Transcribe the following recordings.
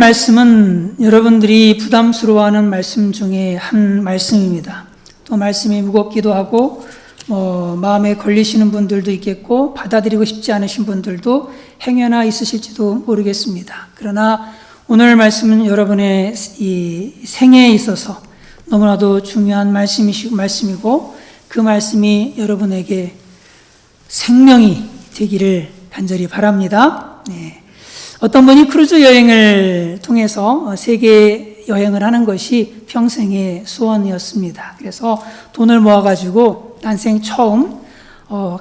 말씀은 여러분들이 부담스러워하는 말씀 중에 한 말씀입니다. 또 말씀이 무겁기도 하고 마음에 걸리시는 분들도 있겠고 받아들이고 싶지 않으신 분들도 행여나 있으실지도 모르겠습니다. 그러나 오늘 말씀은 여러분의 이 생애에 있어서 너무나도 중요한 말씀이고 그 말씀이 여러분에게 생명이 되기를 간절히 바랍니다. 네. 어떤 분이 크루즈 여행을 통해서 세계 여행을 하는 것이 평생의 소원이었습니다. 그래서 돈을 모아가지고 난생 처음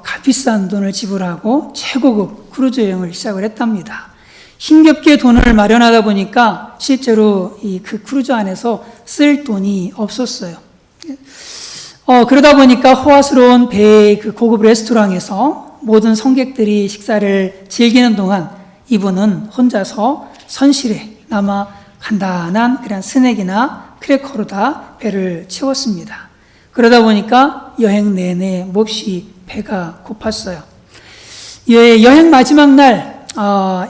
값비싼 돈을 지불하고 최고급 크루즈 여행을 시작을 했답니다. 힘겹게 돈을 마련하다 보니까 실제로 그 크루즈 안에서 쓸 돈이 없었어요. 그러다 보니까 호화스러운 배의 그 고급 레스토랑에서 모든 성객들이 식사를 즐기는 동안 이분은 혼자서 선실에 남아 간단한 그런 스낵이나 크래커로 다 배를 채웠습니다. 그러다 보니까 여행 내내 몹시 배가 고팠어요. 여행 마지막 날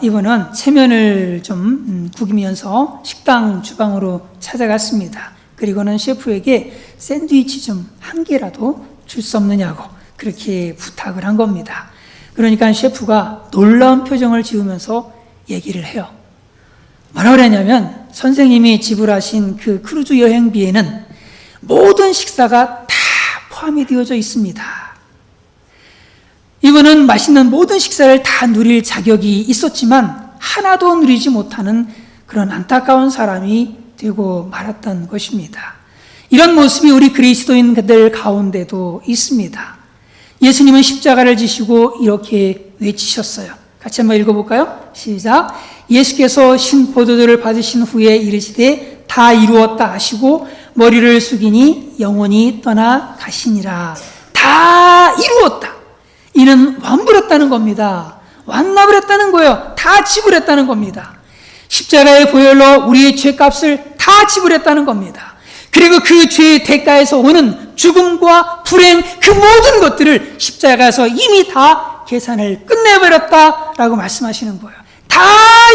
이분은 체면을 좀 구기면서 식당 주방으로 찾아갔습니다. 그리고는 셰프에게 샌드위치 좀 한 개라도 줄 수 없느냐고 그렇게 부탁을 한 겁니다. 그러니까 셰프가 놀라운 표정을 지으면서 얘기를 해요. 뭐라 그랬냐면 선생님이 지불하신 그 크루즈 여행비에는 모든 식사가 다 포함이 되어져 있습니다. 이분은 맛있는 모든 식사를 다 누릴 자격이 있었지만 하나도 누리지 못하는 그런 안타까운 사람이 되고 말았던 것입니다. 이런 모습이 우리 그리스도인들 가운데도 있습니다. 예수님은 십자가를 지시고 이렇게 외치셨어요. 같이 한번 읽어볼까요? 시작. 예수께서 신포도주를 받으신 후에 이르시되 다 이루었다 하시고 머리를 숙이니 영혼이 떠나 가시니라. 다 이루었다. 이는 완불했다는 겁니다. 완납을 거예요. 다 지불했다는 겁니다. 십자가의 보혈로 우리의 죄값을 다 지불했다는 겁니다. 그리고 그 죄의 대가에서 오는 죽음과 불행 그 모든 것들을 십자가에서 이미 다 계산을 끝내버렸다라고 말씀하시는 거예요. 다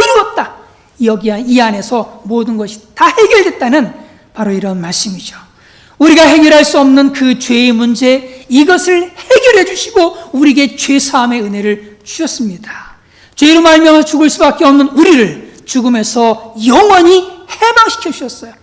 이루었다. 이 안에서 모든 것이 다 해결됐다는 바로 이런 말씀이죠. 우리가 해결할 수 없는 그 죄의 문제 이것을 해결해 주시고 우리에게 죄사함의 은혜를 주셨습니다. 죄로 말미암아 죽을 수밖에 없는 우리를 죽음에서 영원히 해방시켜 주셨어요.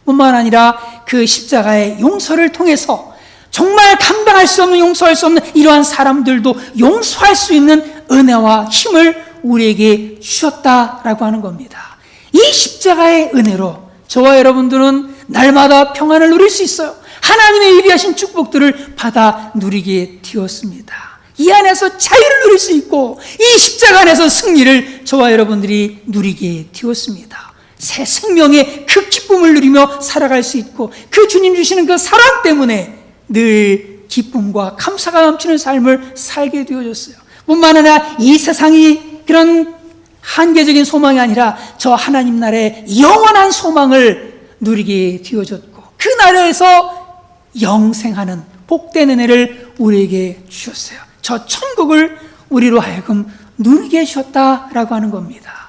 뿐만 아니라 그 십자가의 용서를 통해서 정말 감당할 수 없는 용서할 수 없는 이러한 사람들도 용서할 수 있는 은혜와 힘을 우리에게 주셨다라고 하는 겁니다. 이 십자가의 은혜로 저와 여러분들은 날마다 평안을 누릴 수 있어요. 하나님의 예비하신 축복들을 받아 누리게 되었습니다. 이 안에서 자유를 누릴 수 있고 이 십자가 안에서 승리를 저와 여러분들이 누리게 되었습니다. 새 생명의 그 기쁨을 누리며 살아갈 수 있고 그 주님 주시는 그 사랑 때문에 늘 기쁨과 감사가 넘치는 삶을 살게 되어졌어요. 뿐만 아니라 이 세상이 그런 한계적인 소망이 아니라 저 하나님 나라의 영원한 소망을 누리게 되어졌고 그 나라에서 영생하는 복된 은혜를 우리에게 주셨어요. 저 천국을 우리로 하여금 누리게 해주셨다라고 하는 겁니다.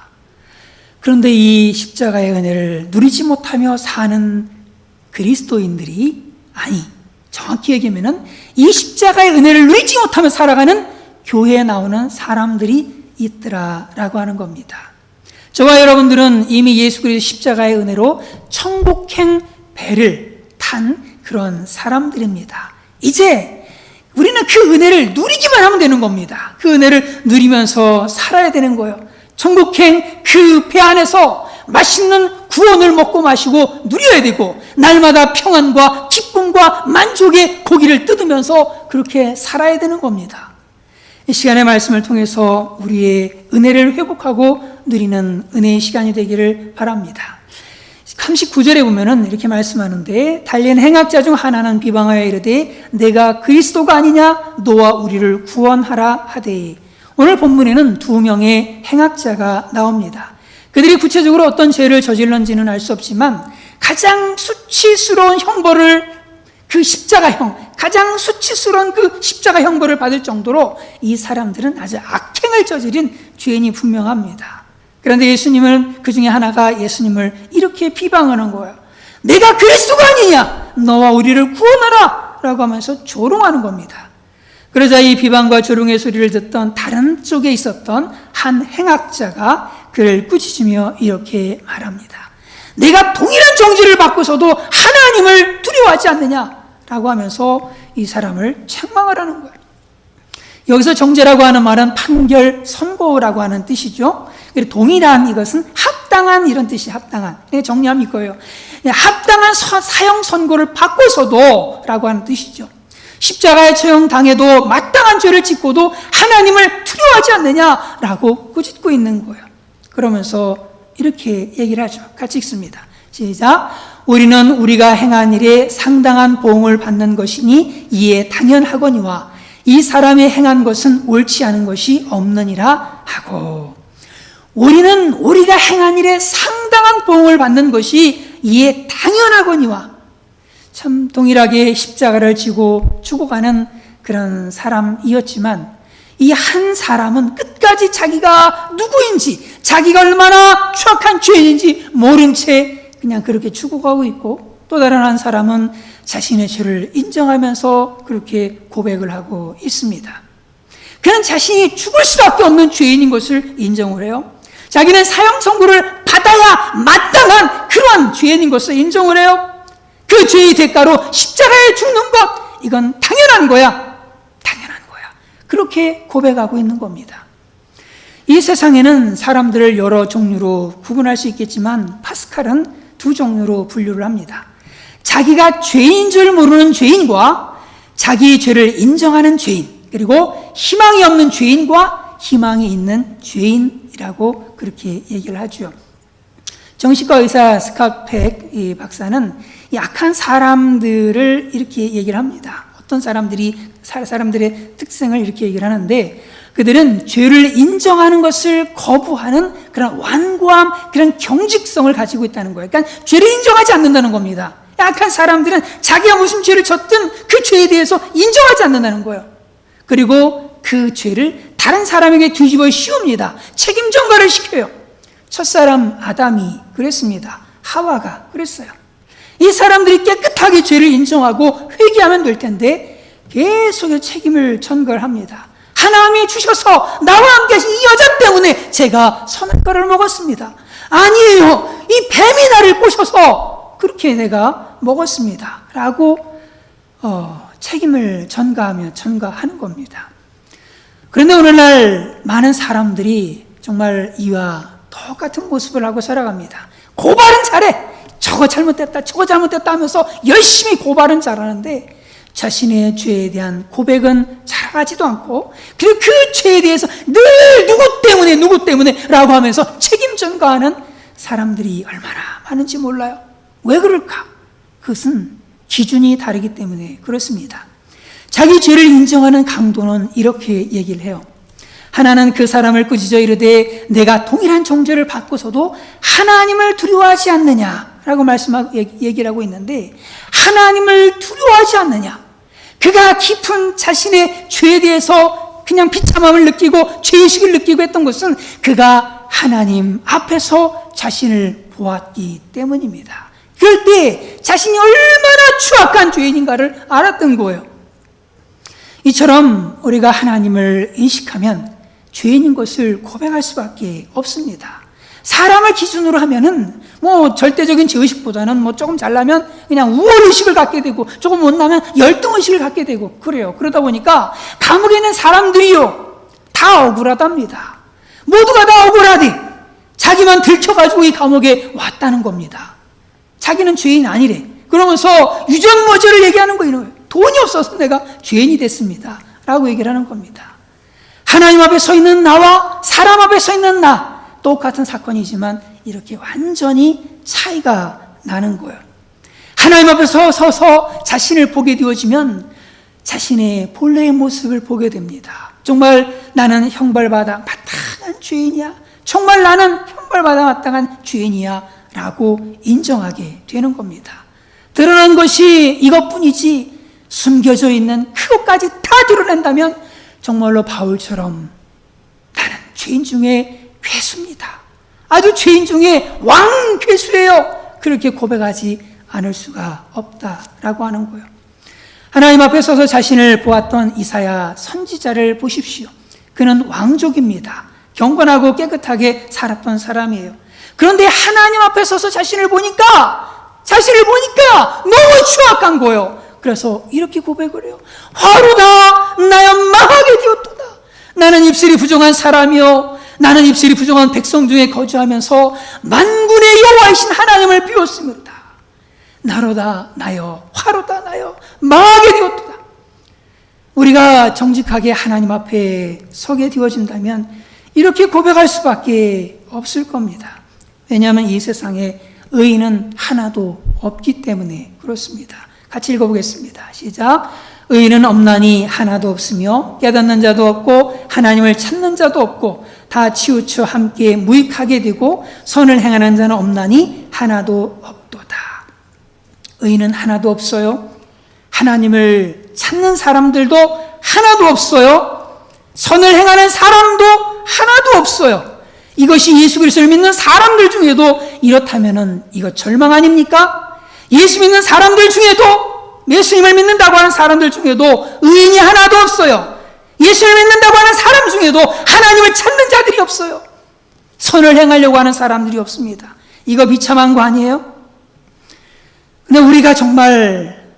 그런데 이 십자가의 은혜를 누리지 못하며 사는 그리스도인들이 정확히 얘기하면 이 십자가의 은혜를 누리지 못하며 살아가는 교회에 나오는 사람들이 있더라라고 하는 겁니다. 저와 여러분들은 이미 예수 그리스도 십자가의 은혜로 천국행 배를 탄 그런 사람들입니다. 이제 우리는 그 은혜를 누리기만 하면 되는 겁니다. 그 은혜를 누리면서 살아야 되는 거예요. 천국행 그 배 안에서 맛있는 구원을 먹고 마시고 누려야 되고 날마다 평안과 기쁨과 만족의 고기를 뜯으면서 그렇게 살아야 되는 겁니다. 이 시간의 말씀을 통해서 우리의 은혜를 회복하고 누리는 은혜의 시간이 되기를 바랍니다. 39절에 보면은 이렇게 말씀하는데 달린 행악자 중 하나는 비방하여 이르되 내가 그리스도가 아니냐 너와 우리를 구원하라 하되. 오늘 본문에는 두 명의 행악자가 나옵니다. 그들이 구체적으로 어떤 죄를 저질렀는지는 알 수 없지만 가장 수치스러운 형벌을 그 십자가형, 가장 수치스러운 그 십자가 형벌을 받을 정도로 이 사람들은 아주 악행을 저지른 죄인이 분명합니다. 그런데 예수님은 그 중에 하나가 예수님을 이렇게 비방하는 거예요. 내가 그리스도가 아니냐? 너와 우리를 구원하라! 라고 하면서 조롱하는 겁니다. 그러자 이 비방과 조롱의 소리를 듣던 다른 쪽에 있었던 한 행악자가 그를 꾸짖으며 이렇게 말합니다. 내가 동일한 정죄를 받고서도 하나님을 두려워하지 않느냐라고 하면서 이 사람을 책망하라는 거예요. 여기서 정죄라고 하는 말은 판결, 선고라고 하는 뜻이죠. 그리고 동일한 이것은 합당한 이런 뜻이 합당한. 정리하면 이거예요. 합당한 사형 선고를 받고서도 라고 하는 뜻이죠. 십자가에 처형당해도 마땅한 죄를 짓고도 하나님을 두려워하지 않느냐라고 꾸짖고 있는 거예요. 그러면서 이렇게 얘기를 하죠. 같이 읽습니다. 시작. 우리는 우리가 행한 일에 상당한 보응을 받는 것이니 이에 당연하거니와 이 사람이 행한 것은 옳지 않은 것이 없느니라 하고, 우리는 우리가 행한 일에 상당한 보응을 받는 것이 이에 당연하거니와, 참 동일하게 십자가를 지고 죽어가는 그런 사람이었지만 이 한 사람은 끝까지 자기가 누구인지, 자기가 얼마나 추악한 죄인인지 모른 채 그냥 그렇게 죽어가고 있고, 또 다른 한 사람은 자신의 죄를 인정하면서 그렇게 고백을 하고 있습니다. 그는 자신이 죽을 수밖에 없는 죄인인 것을 인정을 해요. 자기는 사형 선고를 받아야 마땅한 그러한 죄인인 것을 인정을 해요. 그 죄의 대가로 십자가에 죽는 것, 이건 당연한 거야. 당연한 거야. 그렇게 고백하고 있는 겁니다. 이 세상에는 사람들을 여러 종류로 구분할 수 있겠지만 파스칼은 두 종류로 분류를 합니다. 자기가 죄인 줄 모르는 죄인과 자기의 죄를 인정하는 죄인, 그리고 희망이 없는 죄인과 희망이 있는 죄인이라고 그렇게 얘기를 하죠. 정신과 의사 스캇 백 박사는 약한 사람들을 이렇게 얘기를 합니다. 어떤 사람들의 특성을 이렇게 얘기를 하는데, 그들은 죄를 인정하는 것을 거부하는 그런 완고함, 그런 경직성을 가지고 있다는 거예요. 그러니까 죄를 인정하지 않는다는 겁니다. 약한 사람들은 자기가 무슨 죄를 졌든 그 죄에 대해서 인정하지 않는다는 거예요. 그리고 그 죄를 다른 사람에게 뒤집어 씌웁니다. 책임 전가를 시켜요. 첫사람 아담이 그랬습니다. 하와가 그랬어요. 이 사람들이 깨끗하게 죄를 인정하고 회개하면 될 텐데 계속 책임을 전가합니다. 하나님이 주셔서 나와 함께 하신 이 여자 때문에 제가 선악과를 먹었습니다. 아니에요. 이 뱀이 나를 꼬셔서 그렇게 내가 먹었습니다. 라고 책임을 전가하는 겁니다. 그런데 오늘날 많은 사람들이 정말 이와 똑같은 모습을 하고 살아갑니다. 고발은 잘해. 저거 잘못됐다, 저거 잘못됐다 하면서 열심히 고발은 잘하는데 자신의 죄에 대한 고백은 잘하지도 않고, 그리고 그 죄에 대해서 늘 누구 때문에 라고 하면서 책임 전가하는 사람들이 얼마나 많은지 몰라요. 왜 그럴까? 그것은 기준이 다르기 때문에 그렇습니다. 자기 죄를 인정하는 강도는 이렇게 얘기를 해요. 하나는 그 사람을 꾸짖어 이르되 내가 동일한 정죄를 받고서도 하나님을 두려워하지 않느냐라고 얘기를 하고 있는데, 하나님을 두려워하지 않느냐, 그가 깊은 자신의 죄에 대해서 그냥 비참함을 느끼고 죄의식을 느끼고 했던 것은 그가 하나님 앞에서 자신을 보았기 때문입니다. 그럴 때 자신이 얼마나 추악한 죄인인가를 알았던 거예요. 이처럼 우리가 하나님을 인식하면 죄인인 것을 고백할 수밖에 없습니다. 사람을 기준으로 하면은 절대적인 죄의식보다는 조금 잘나면 그냥 우월의식을 갖게 되고, 조금 못나면 열등의식을 갖게 되고 그래요. 그러다 보니까 감옥에 있는 사람들이요 다 억울하답니다. 모두가 다 억울하대. 자기만 들켜가지고 이 감옥에 왔다는 겁니다. 자기는 죄인 아니래. 그러면서 유전무죄를 얘기하는 거예요. 돈이 없어서 내가 죄인이 됐습니다 라고 얘기를 하는 겁니다. 하나님 앞에 서 있는 나와 사람 앞에 서 있는 나, 똑같은 사건이지만 이렇게 완전히 차이가 나는 거예요. 하나님 앞에 서서 자신을 보게 되어지면 자신의 본래의 모습을 보게 됩니다. 정말 나는 형벌받아 마땅한 죄인이야. 정말 나는 형벌받아 마땅한 죄인이야 라고 인정하게 되는 겁니다. 드러난 것이 이것뿐이지 숨겨져 있는 그것까지 다 드러낸다면 정말로 바울처럼 나는 죄인 중에 괴수입니다 아주 죄인 중에 왕괴수예요. 그렇게 고백하지 않을 수가 없다라고 하는 거예요. 하나님 앞에 서서 자신을 보았던 이사야 선지자를 보십시오. 그는 왕족입니다. 경건하고 깨끗하게 살았던 사람이에요. 그런데 하나님 앞에 서서 자신을 보니까 너무 추악한 거예요. 그래서 이렇게 고백을 해요. 화로다 나여 망하게 되었도다. 나는 입술이 부정한 사람이요, 나는 입술이 부정한 백성 중에 거주하면서 만군의 여호와이신 하나님을 비웠으므로다. 나로다 나여 화로다 나여 망하게 되었도다. 우리가 정직하게 하나님 앞에 서게 되어진다면 이렇게 고백할 수밖에 없을 겁니다. 왜냐하면 이 세상에 의인은 하나도 없기 때문에 그렇습니다. 같이 읽어보겠습니다. 시작. 의인은 없나니 하나도 없으며 깨닫는 자도 없고 하나님을 찾는 자도 없고 다 치우쳐 함께 무익하게 되고 선을 행하는 자는 없나니 하나도 없도다. 의인은 하나도 없어요. 하나님을 찾는 사람들도 하나도 없어요. 선을 행하는 사람도 하나도 없어요. 이것이 예수 그리스도를 믿는 사람들 중에도 이렇다면은 이거 절망 아닙니까? 예수 믿는 사람들 중에도, 예수님을 믿는다고 하는 사람들 중에도 의인이 하나도 없어요. 예수를 믿는다고 하는 사람 중에도 하나님을 찾는 자들이 없어요. 선을 행하려고 하는 사람들이 없습니다. 이거 비참한 거 아니에요? 근데 우리가 정말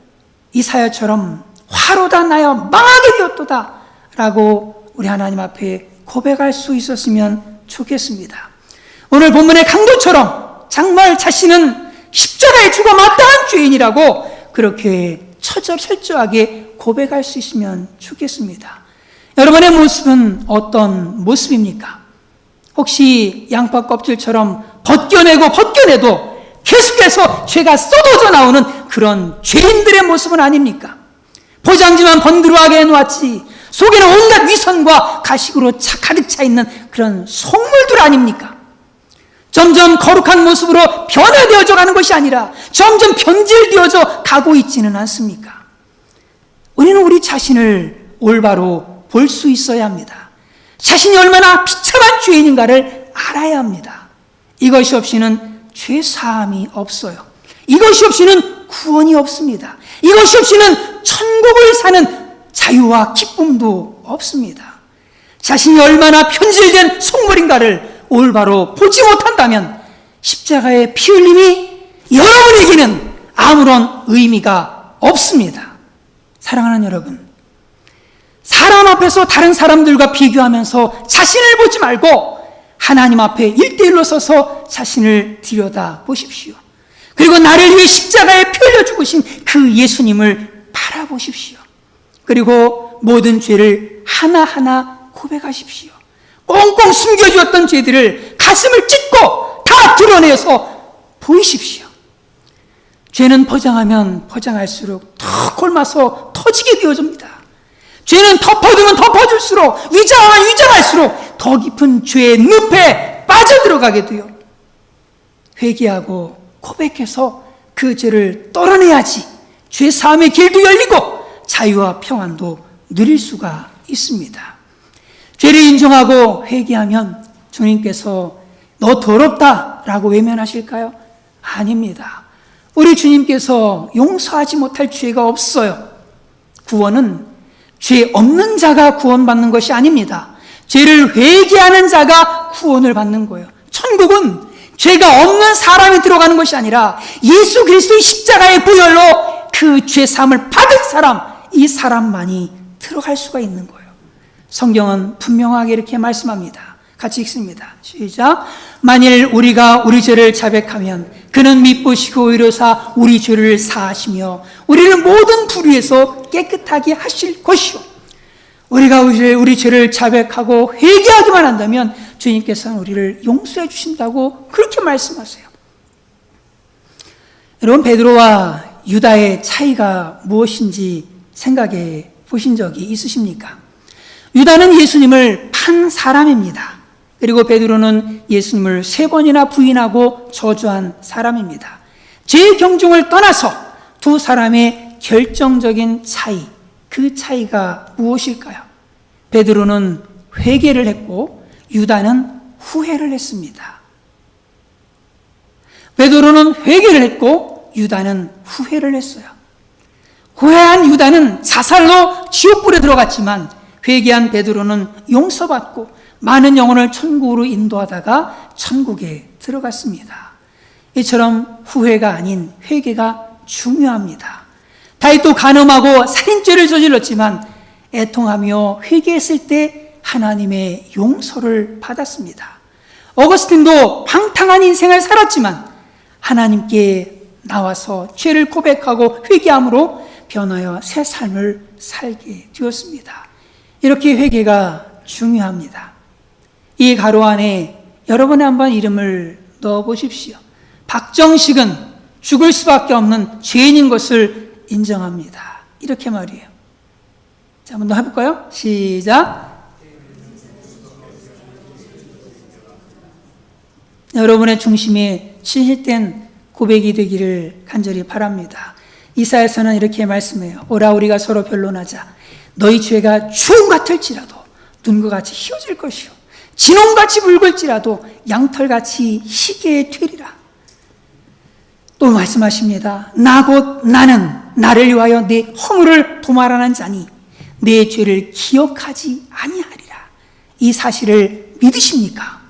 이사야처럼 화로다 나여 망하게 되었도다 라고 우리 하나님 앞에 고백할 수 있었으면 좋겠습니다. 오늘 본문의 강도처럼 정말 자신은 십자가에 죽어 마땅한 죄인이라고 그렇게 철저하게 고백할 수 있으면 좋겠습니다. 여러분의 모습은 어떤 모습입니까? 혹시 양파 껍질처럼 벗겨내도 계속해서 죄가 쏟아져 나오는 그런 죄인들의 모습은 아닙니까? 포장지만 번드러하게 해놓았지 속에는 온갖 위선과 가식으로 가득 차 있는 그런 속물들 아닙니까? 점점 거룩한 모습으로 변화되어져 가는 것이 아니라 점점 변질되어져 가고 있지는 않습니까? 우리는 우리 자신을 올바로 볼 수 있어야 합니다. 자신이 얼마나 비참한 죄인인가를 알아야 합니다. 이것이 없이는 죄 사함이 없어요. 이것이 없이는 구원이 없습니다. 이것이 없이는 천국을 사는 자유와 기쁨도 없습니다. 자신이 얼마나 편질된 속물인가를 올바로 보지 못한다면 십자가의 피 흘림이 여러분에게는 아무런 의미가 없습니다. 사랑하는 여러분, 사람 앞에서 다른 사람들과 비교하면서 자신을 보지 말고 하나님 앞에 1대1로 서서 자신을 들여다 보십시오. 그리고 나를 위해 십자가에 피 흘려 죽으신 그 예수님을 바라보십시오. 그리고 모든 죄를 하나하나 고백하십시오. 꽁꽁 숨겨주었던 죄들을 가슴을 찢고 다 드러내서 보이십시오. 죄는 포장하면 포장할수록 더 골마서 터지게 되어집니다. 죄는 덮어두면 덮어줄수록, 위장하면 위장할수록 더 깊은 죄의 늪에 빠져들어가게 돼요. 회개하고 고백해서 그 죄를 떨어내야지 죄 사함의 길도 열리고 자유와 평안도 누릴 수가 있습니다. 죄를 인정하고 회개하면 주님께서 너 더럽다 라고 외면하실까요? 아닙니다. 우리 주님께서 용서하지 못할 죄가 없어요. 구원은 죄 없는 자가 구원받는 것이 아닙니다. 죄를 회개하는 자가 구원을 받는 거예요. 천국은 죄가 없는 사람이 들어가는 것이 아니라 예수 그리스도의 십자가의 보혈로 그 죄 사함을 받은 사람, 이 사람만이 들어갈 수가 있는 거예요. 성경은 분명하게 이렇게 말씀합니다. 같이 읽습니다. 시작. 만일 우리가 우리 죄를 자백하면 그는 미쁘시고 의로사 우리 죄를 사하시며 우리를 모든 불의에서 깨끗하게 하실 것이요. 우리가 우리 죄를 자백하고 회개하기만 한다면 주님께서는 우리를 용서해 주신다고 그렇게 말씀하세요. 여러분, 베드로와 유다의 차이가 무엇인지 생각해 보신 적이 있으십니까? 유다는 예수님을 판 사람입니다. 그리고 베드로는 예수님을 3번이나 부인하고 저주한 사람입니다. 죄의 경중을 떠나서 두 사람의 결정적인 차이, 그 차이가 무엇일까요? 베드로는 회개를 했고 유다는 후회를 했습니다. 베드로는 회개를 했고 유다는 후회를 했어요. 후회한 유다는 자살로 지옥불에 들어갔지만 회개한 베드로는 용서받고 많은 영혼을 천국으로 인도하다가 천국에 들어갔습니다. 이처럼 후회가 아닌 회개가 중요합니다. 다윗도 간음하고 살인죄를 저질렀지만 애통하며 회개했을 때 하나님의 용서를 받았습니다. 어거스틴도 방탕한 인생을 살았지만 하나님께 나와서 죄를 고백하고 회개함으로 변하여 새 삶을 살게 되었습니다. 이렇게 회개가 중요합니다. 이 가로 안에 여러분의 한번 이름을 넣어 보십시오. 박정식은 죽을 수밖에 없는 죄인인 것을 인정합니다. 이렇게 말이에요. 자, 한번 더 해볼까요? 시작. 여러분의 중심에 진실된 고백이 되기를 간절히 바랍니다. 이사야서는 이렇게 말씀해요. 오라 우리가 서로 변론하자. 너희 죄가 주홍 같을지라도 눈과 같이 희어질 것이요 진홍같이 붉을지라도 양털같이 희게 되리라. 또 말씀하십니다. 나 곧 나는 나를 위하여 내 허물을 도말하는 자니 내 죄를 기억하지 아니하리라. 이 사실을 믿으십니까?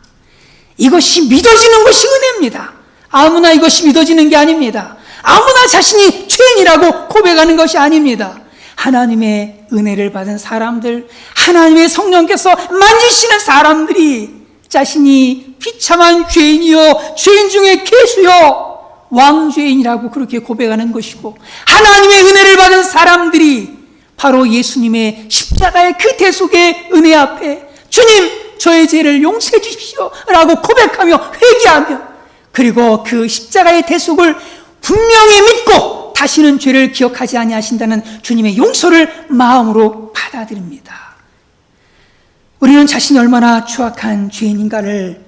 이것이 믿어지는 것이 은혜입니다. 아무나 이것이 믿어지는 게 아닙니다. 아무나 자신이 죄인이라고 고백하는 것이 아닙니다. 하나님의 은혜를 받은 사람들, 하나님의 성령께서 만지시는 사람들이 자신이 비참한 죄인이요 죄인 중에 괴수요 왕죄인이라고 그렇게 고백하는 것이고, 하나님의 은혜를 받은 사람들이 바로 예수님의 십자가의 그 대속의 은혜 앞에 주님 저의 죄를 용서해 주십시오 라고 고백하며 회개하며, 그리고 그 십자가의 대속을 분명히 믿고 다시는 죄를 기억하지 아니하신다는 주님의 용서를 마음으로 받아들입니다. 우리는 자신이 얼마나 추악한 죄인인가를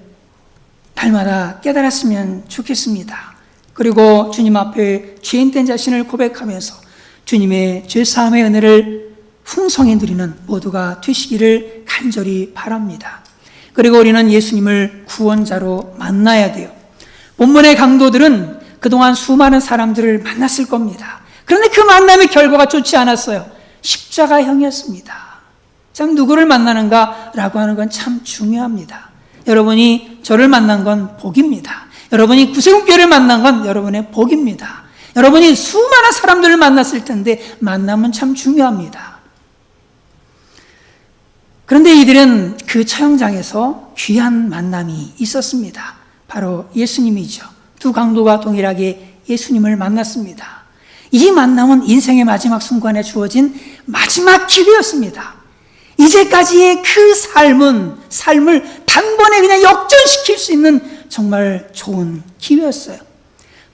날마다 깨달았으면 좋겠습니다. 그리고 주님 앞에 죄인된 자신을 고백하면서 주님의 죄사함의 은혜를 풍성히 누리는 모두가 되시기를 간절히 바랍니다. 그리고 우리는 예수님을 구원자로 만나야 돼요. 본문의 강도들은 그동안 수많은 사람들을 만났을 겁니다. 그런데 그 만남의 결과가 좋지 않았어요. 십자가형이었습니다. 참 누구를 만나는가라고 하는 건 참 중요합니다. 여러분이 저를 만난 건 복입니다. 여러분이 구세군교회를 만난 건 여러분의 복입니다. 여러분이 수많은 사람들을 만났을 텐데 만남은 참 중요합니다. 그런데 이들은 그 처형장에서 귀한 만남이 있었습니다. 바로 예수님이죠. 두 강도가 동일하게 예수님을 만났습니다. 이 만남은 인생의 마지막 순간에 주어진 마지막 기회였습니다. 이제까지의 그 삶을 단번에 그냥 역전시킬 수 있는 정말 좋은 기회였어요.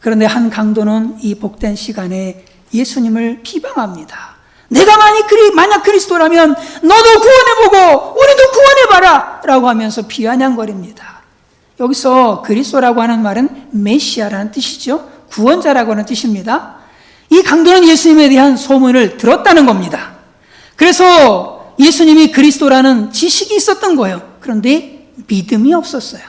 그런데 한 강도는 이 복된 시간에 예수님을 비방합니다. 내가 만약 그리스도라면 너도 구원해보고 우리도 구원해봐라 라고 하면서 비아냥거립니다. 여기서 그리스도라고 하는 말은 메시아라는 뜻이죠. 구원자라고 하는 뜻입니다. 이 강도는 예수님에 대한 소문을 들었다는 겁니다. 그래서 예수님이 그리스도라는 지식이 있었던 거예요. 그런데 믿음이 없었어요.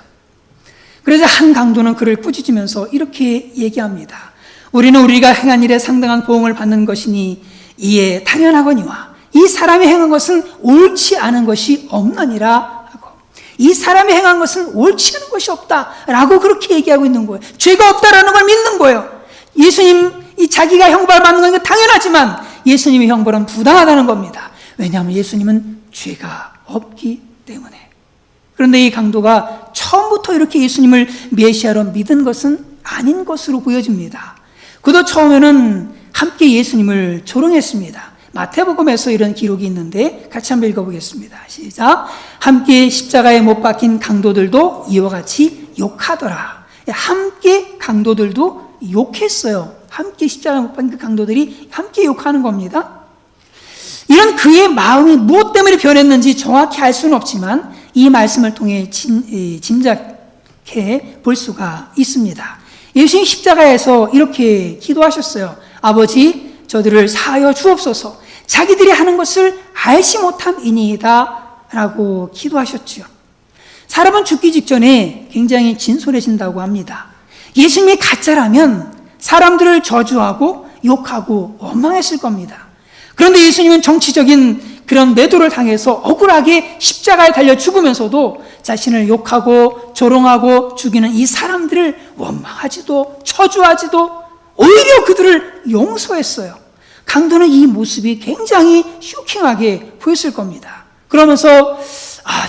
그래서 한 강도는 그를 꾸짖으면서 이렇게 얘기합니다. 우리는 우리가 행한 일에 상당한 보응을 받는 것이니 이에 당연하거니와 이 사람이 행한 것은 옳지 않은 것이 없느니라. 이 사람이 행한 것은 옳지 않은 것이 없다라고 그렇게 얘기하고 있는 거예요. 죄가 없다라는 걸 믿는 거예요. 예수님 자기가 형벌 받는 건 당연하지만 예수님의 형벌은 부당하다는 겁니다. 왜냐하면 예수님은 죄가 없기 때문에. 그런데 이 강도가 처음부터 이렇게 예수님을 메시아로 믿은 것은 아닌 것으로 보여집니다. 그도 처음에는 함께 예수님을 조롱했습니다. 마태복음에서 이런 기록이 있는데 같이 한번 읽어보겠습니다. 시작. 함께 십자가에 못 박힌 강도들도 이와 같이 욕하더라. 함께 강도들도 욕했어요. 함께 십자가에 못 박힌 그 강도들이 함께 욕하는 겁니다. 이런 그의 마음이 무엇 때문에 변했는지 정확히 알 수는 없지만 이 말씀을 통해 짐작해 볼 수가 있습니다. 예수님 십자가에서 이렇게 기도하셨어요. 아버지, 저들을 사하여 주옵소서. 자기들이 하는 것을 알지 못함이니이다 라고 기도하셨죠. 사람은 죽기 직전에 굉장히 진솔해진다고 합니다. 예수님이 가짜라면 사람들을 저주하고 욕하고 원망했을 겁니다. 그런데 예수님은 정치적인 그런 매도를 당해서 억울하게 십자가에 달려 죽으면서도 자신을 욕하고 조롱하고 죽이는 이 사람들을 원망하지도 저주하지도 오히려 그들을 용서했어요. 강도는 이 모습이 굉장히 쇼킹하게 보였을 겁니다. 그러면서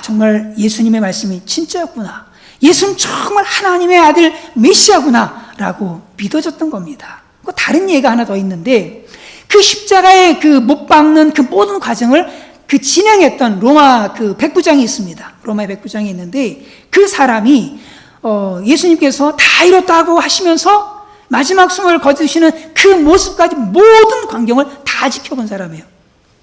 정말 예수님의 말씀이 진짜였구나. 예수는 정말 하나님의 아들 메시아구나 라고 믿어졌던 겁니다. 다른 예가 하나 더 있는데, 그 십자가에 그 못 박는 그 모든 과정을 그 진행했던 로마 그 백부장이 있습니다. 로마의 백부장이 있는데, 그 사람이 예수님께서 다 이뤘다고 하시면서 마지막 숨을 거두시는 그 모습까지 모든 광경을 다 지켜본 사람이에요.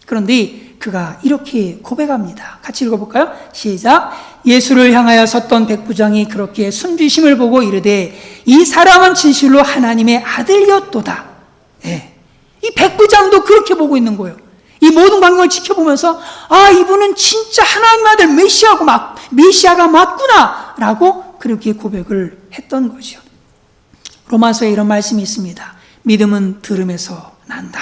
그런데 그가 이렇게 고백합니다. 같이 읽어볼까요? 시작. 예수를 향하여 섰던 백부장이 그렇게 숨지심을 보고 이르되 이 사람은 진실로 하나님의 아들이었도다. 이 백부장도 그렇게 보고 있는 거예요. 이 모든 광경을 지켜보면서 이분은 진짜 하나님 아들 메시아가 맞구나 라고 그렇게 고백을 했던 거죠. 로마서에 이런 말씀이 있습니다. 믿음은 들음에서 난다.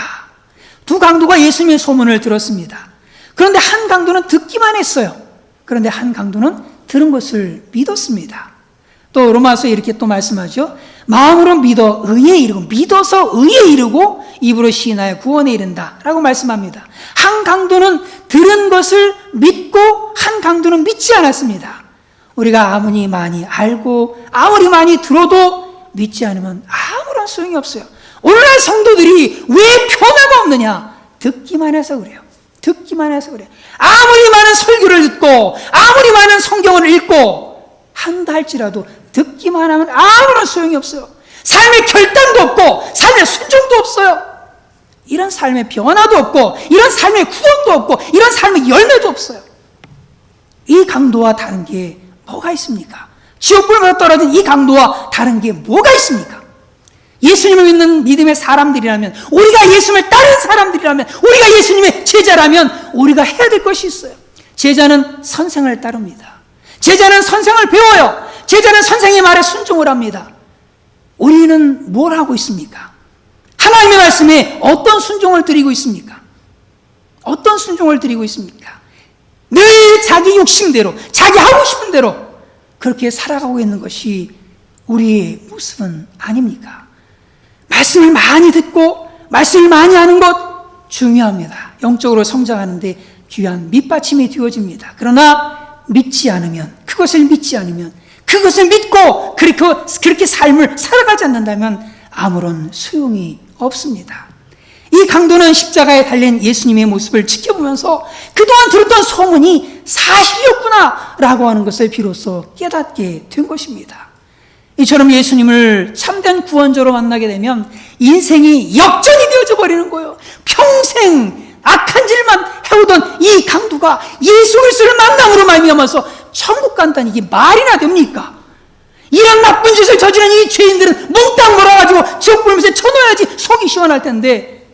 두 강도가 예수님의 소문을 들었습니다. 그런데 한 강도는 듣기만 했어요. 그런데 한 강도는 들은 것을 믿었습니다. 또 로마서에 이렇게 또 말씀하죠. 마음으로 믿어 의에 이르고 믿어서 의에 이르고 입으로 시인하여 구원에 이른다 라고 말씀합니다. 한 강도는 들은 것을 믿고 한 강도는 믿지 않았습니다. 우리가 아무리 많이 알고 아무리 많이 들어도 믿지 않으면 아무런 소용이 없어요. 오늘날 성도들이 왜 변화가 없느냐? 듣기만 해서 그래요. 듣기만 해서 그래요. 아무리 많은 설교를 듣고 아무리 많은 성경을 읽고 한다 할지라도 듣기만 하면 아무런 소용이 없어요. 삶의 결단도 없고 삶의 순종도 없어요. 이런 삶의 변화도 없고 이런 삶의 구원도 없고 이런 삶의 열매도 없어요. 이 강도와 다른 게 뭐가 있습니까? 지옥불에 떨어진 이 강도와 다른 게 뭐가 있습니까? 예수님을 믿는 믿음의 사람들이라면, 우리가 예수님을 따르는 사람들이라면, 우리가 예수님의 제자라면 우리가 해야 될 것이 있어요. 제자는 선생을 따릅니다. 제자는 선생을 배워요. 제자는 선생의 말에 순종을 합니다. 우리는 뭘 하고 있습니까? 하나님의 말씀에 어떤 순종을 드리고 있습니까? 어떤 순종을 드리고 있습니까? 늘 자기 욕심대로, 자기 하고 싶은 대로 그렇게 살아가고 있는 것이 우리의 모습은 아닙니까? 말씀을 많이 듣고 말씀을 많이 하는 것 중요합니다. 영적으로 성장하는데 귀한 밑받침이 되어집니다. 그러나 믿지 않으면, 그것을 믿지 않으면, 그것을 믿고 그렇게 삶을 살아가지 않는다면 아무런 소용이 없습니다. 이 강도는 십자가에 달린 예수님의 모습을 지켜보면서 그동안 들었던 소문이 사실이었구나 라고 하는 것을 비로소 깨닫게 된 것입니다. 이처럼 예수님을 참된 구원자로 만나게 되면 인생이 역전이 되어져 버리는 거예요. 평생 악한 일만 해오던 이 강도가 예수 그리스도를 만남으로 말미암아서 천국 간다니 이게 말이나 됩니까? 이런 나쁜 짓을 저지른 이 죄인들은 몽땅 몰아가지고 지옥불못에 쳐넣어야지 속이 시원할 텐데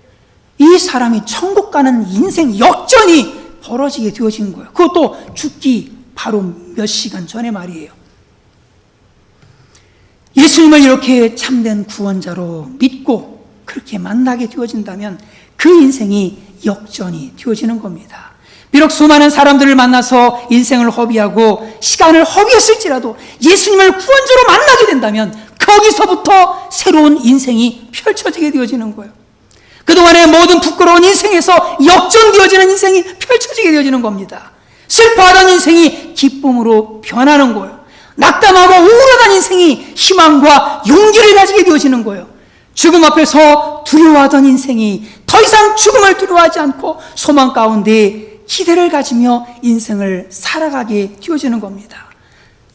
이 사람이 천국 가는 인생 역전이 벌어지게 되어진 거예요. 그것도 죽기 바로 몇 시간 전에 말이에요. 예수님을 이렇게 참된 구원자로 믿고 그렇게 만나게 되어진다면 그 인생이 역전이 되어지는 겁니다. 비록 수많은 사람들을 만나서 인생을 허비하고 시간을 허비했을지라도 예수님을 구원자로 만나게 된다면 거기서부터 새로운 인생이 펼쳐지게 되어지는 거예요. 그동안의 모든 부끄러운 인생에서 역전되어지는 인생이 펼쳐지게 되어지는 겁니다. 슬퍼하던 인생이 기쁨으로 변하는 거예요. 낙담하고 우울하던 인생이 희망과 용기를 가지게 되어지는 거예요. 죽음 앞에서 두려워하던 인생이 더 이상 죽음을 두려워하지 않고 소망 가운데 기대를 가지며 인생을 살아가게 되어지는 겁니다.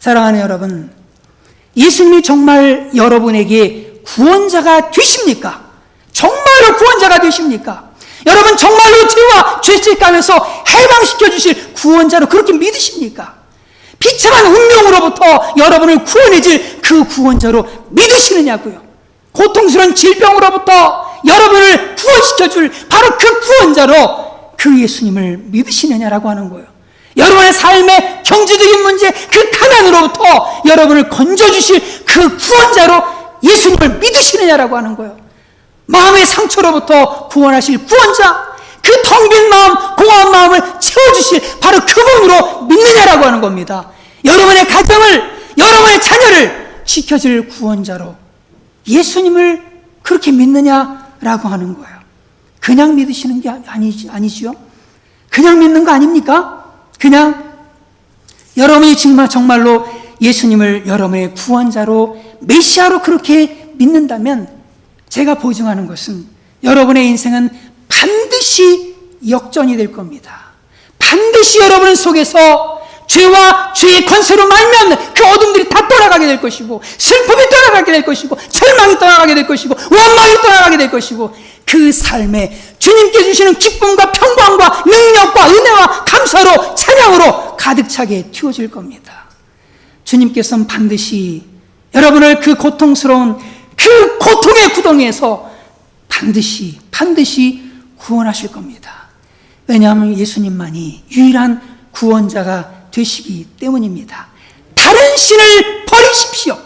사랑하는 여러분, 예수님이 정말 여러분에게 구원자가 되십니까? 정말로 구원자가 되십니까? 여러분 정말로 죄와 죄책감에서 해방시켜 주실 구원자로 그렇게 믿으십니까? 비참한 운명으로부터 여러분을 구원해 줄 그 구원자로 믿으시느냐고요. 고통스러운 질병으로부터 여러분을 구원시켜 줄 바로 그 구원자로 그 예수님을 믿으시느냐라고 하는 거예요. 여러분의 삶의 경제적인 문제, 그 가난으로부터 여러분을 건져주실 그 구원자로 예수님을 믿으시느냐라고 하는 거예요. 마음의 상처로부터 구원하실 구원자, 그 텅 빈 마음, 공허한 마음을 채워주실 바로 그분으로 믿느냐라고 하는 겁니다. 여러분의 가정을, 여러분의 자녀를 지켜줄 구원자로 예수님을 그렇게 믿느냐라고 하는 거예요. 그냥 믿으시는 게 아니지요? 그냥 믿는 거 아닙니까? 그냥 여러분이 정말로 예수님을 여러분의 구원자로, 메시아로 그렇게 믿는다면 제가 보증하는 것은 여러분의 인생은 반드시 역전이 될 겁니다. 반드시 여러분 속에서 죄와 죄의 권세로 말미암는 그 어둠들이 다 떠나가게 될 것이고, 슬픔이 떠나가게 될 것이고, 절망이 떠나가게 될 것이고, 원망이 떠나가게 될 것이고, 그 삶에 주님께 주시는 기쁨과 평강과 능력과 은혜와 감사로, 찬양으로 가득 차게 튀어질 겁니다. 주님께서는 반드시 여러분을 그 고통스러운 그 고통의 구덩이에서 반드시 구원하실 겁니다. 왜냐하면 예수님만이 유일한 구원자가 되시기 때문입니다. 다른 신을 버리십시오.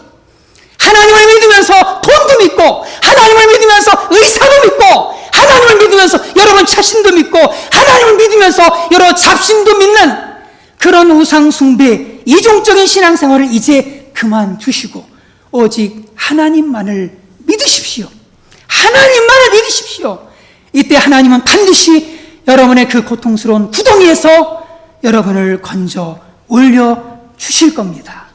하나님을 믿으면서 돈도 믿고, 하나님을 믿으면서 의사도 믿고, 하나님을 믿으면서 여러분 자신도 믿고, 하나님을 믿으면서 여러 잡신도 믿는 그런 우상숭배, 이중적인 신앙생활을 이제 그만두시고 오직 하나님만을 믿으십시오. 하나님만을 믿으십시오. 이때 하나님은 반드시 여러분의 그 고통스러운 구덩이에서 여러분을 건져 올려주실 겁니다.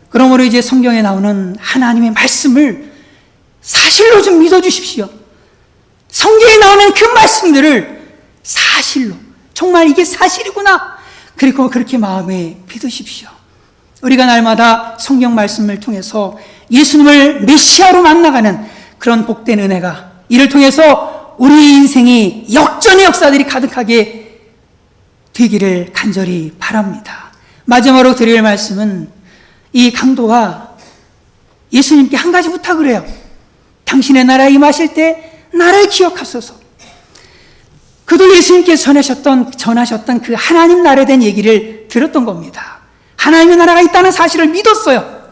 그러므로 이제 성경에 나오는 하나님의 말씀을 사실로 좀 믿어주십시오. 성경에 나오는 그 말씀들을 사실로, 정말 이게 사실이구나, 그리고 그렇게 마음에 믿으십시오. 우리가 날마다 성경 말씀을 통해서 예수님을 메시아로 만나가는 그런 복된 은혜가, 이를 통해서 우리 인생이 역전의 역사들이 가득하게 되기를 간절히 바랍니다. 마지막으로 드릴 말씀은 이 강도가 예수님께 한 가지 부탁을 해요. 당신의 나라에 임하실 때 나를 기억하소서. 그도 예수님께서 전하셨던 그 하나님 나라에 대한 얘기를 들었던 겁니다. 하나님의 나라가 있다는 사실을 믿었어요.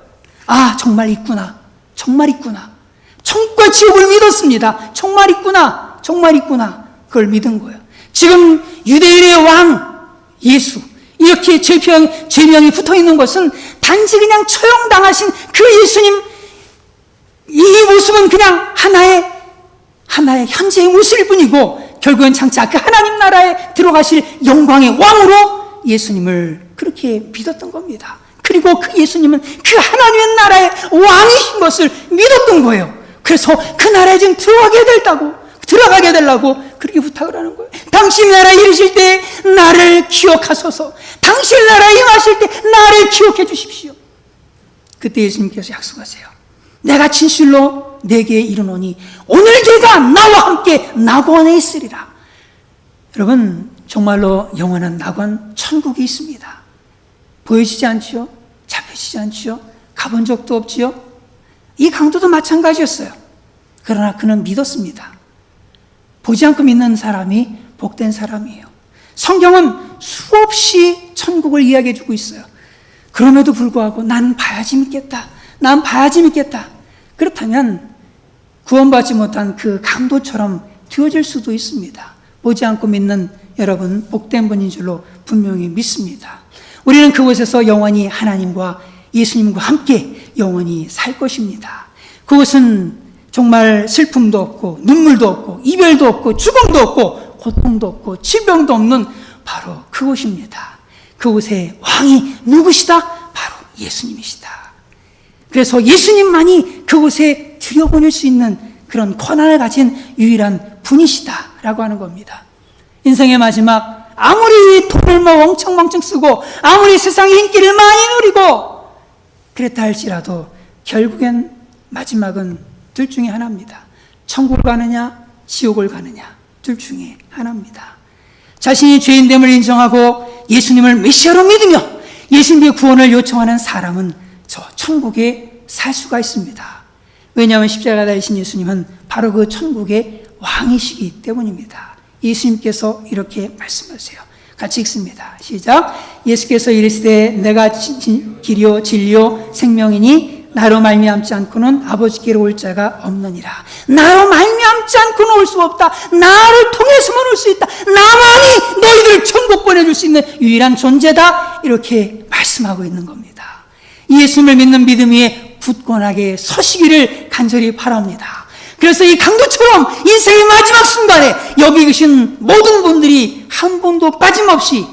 아, 정말 있구나. 정말 있구나. 천국과 지옥을 믿었습니다. 정말 있구나. 정말 있구나. 그걸 믿은 거예요. 지금 유대인의 왕 예수, 이렇게 죄명이 붙어 있는 것은 단지 그냥 처형당하신 그 예수님, 이 모습은 그냥 하나의 현재의 모습일 뿐이고, 결국은 장차 그 하나님 나라에 들어가실 영광의 왕으로 예수님을 그렇게 믿었던 겁니다. 그리고 그 예수님은 그 하나님의 나라의 왕이신 것을 믿었던 거예요. 그래서 그 나라에 지금 들어가게 되려고 그렇게 부탁을 하는 거예요. 당신 나라에 이르실 때 나를 기억하소서. 당신 나라에 임하실 때 나를 기억해 주십시오. 그때 예수님께서 약속하세요. 내가 진실로 내게 이르노니 오늘 걔가 나와 함께 낙원에 있으리라. 여러분, 정말로 영원한 낙원, 천국이 있습니다. 보여지지 않지요? 잡혀지지 않지요? 가본 적도 없지요? 이 강도도 마찬가지였어요. 그러나 그는 믿었습니다. 보지 않고 믿는 사람이 복된 사람이에요. 성경은 수없이 천국을 이야기해 주고 있어요. 그럼에도 불구하고 난 봐야지 믿겠다. 난 봐야지 믿겠다. 그렇다면 구원받지 못한 그 강도처럼 되어질 수도 있습니다. 보지 않고 믿는 여러분 복된 분인 줄로 분명히 믿습니다. 우리는 그곳에서 영원히 하나님과 예수님과 함께 영원히 살 것입니다. 그곳은 정말 슬픔도 없고 눈물도 없고 이별도 없고 죽음도 없고 고통도 없고 질병도 없는 바로 그곳입니다. 그곳의 왕이 누구시다? 바로 예수님이시다. 그래서 예수님만이 그곳에 들여보낼 수 있는 그런 권한을 가진 유일한 분이시다라고 하는 겁니다. 인생의 마지막, 아무리 돈을 왕창 쓰고 아무리 세상의 인기를 많이 누리고 그랬다 할지라도 결국엔 마지막은 둘 중에 하나입니다. 천국을 가느냐 지옥을 가느냐, 둘 중에 하나입니다. 자신이 죄인됨을 인정하고 예수님을 메시아로 믿으며 예수님의 구원을 요청하는 사람은 저 천국에 살 수가 있습니다. 왜냐하면 십자가 달리신 예수님은 바로 그 천국의 왕이시기 때문입니다. 예수님께서 이렇게 말씀하세요. 같이 읽습니다. 시작. 예수께서 이르시되 내가 길이요 진리요 생명이니 나로 말미암지 않고는 아버지께로 올 자가 없느니라. 나로 말미암지 않고는 올 수 없다. 나를 통해서만 올 수 있다. 나만이 너희들을 천국 보내줄 수 있는 유일한 존재다. 이렇게 말씀하고 있는 겁니다. 예수님을 믿는 믿음 위에 굳건하게 서시기를 간절히 바랍니다. 그래서 이 강도처럼 인생의 마지막 순간에 여기 계신 모든 분들이 한 분도 빠짐없이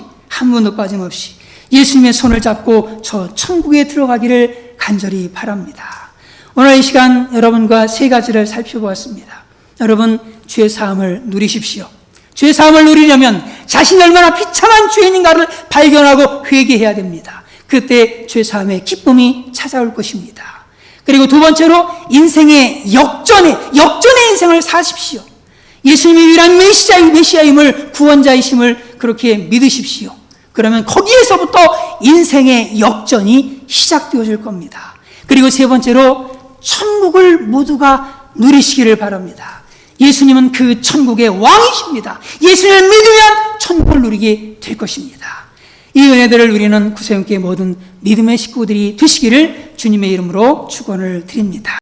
예수님의 손을 잡고 저 천국에 들어가기를 간절히 바랍니다. 오늘 이 시간 여러분과 세 가지를 살펴보았습니다. 여러분, 죄 사함을 누리십시오. 죄 사함을 누리려면 자신이 얼마나 비참한 죄인인가를 발견하고 회개해야 됩니다. 그때 죄 사함의 기쁨이 찾아올 것입니다. 그리고 두 번째로 인생의 역전의 인생을 사십시오. 예수님이 유일한 메시아임을, 구원자이심을 그렇게 믿으십시오. 그러면 거기에서부터 인생의 역전이 시작되어질 겁니다. 그리고 세 번째로 천국을 모두가 누리시기를 바랍니다. 예수님은 그 천국의 왕이십니다. 예수님을 믿으면 천국을 누리게 될 것입니다. 이 은혜들을 누리는 구세윤교회 모든 믿음의 식구들이 되시기를 주님의 이름으로 축원을 드립니다.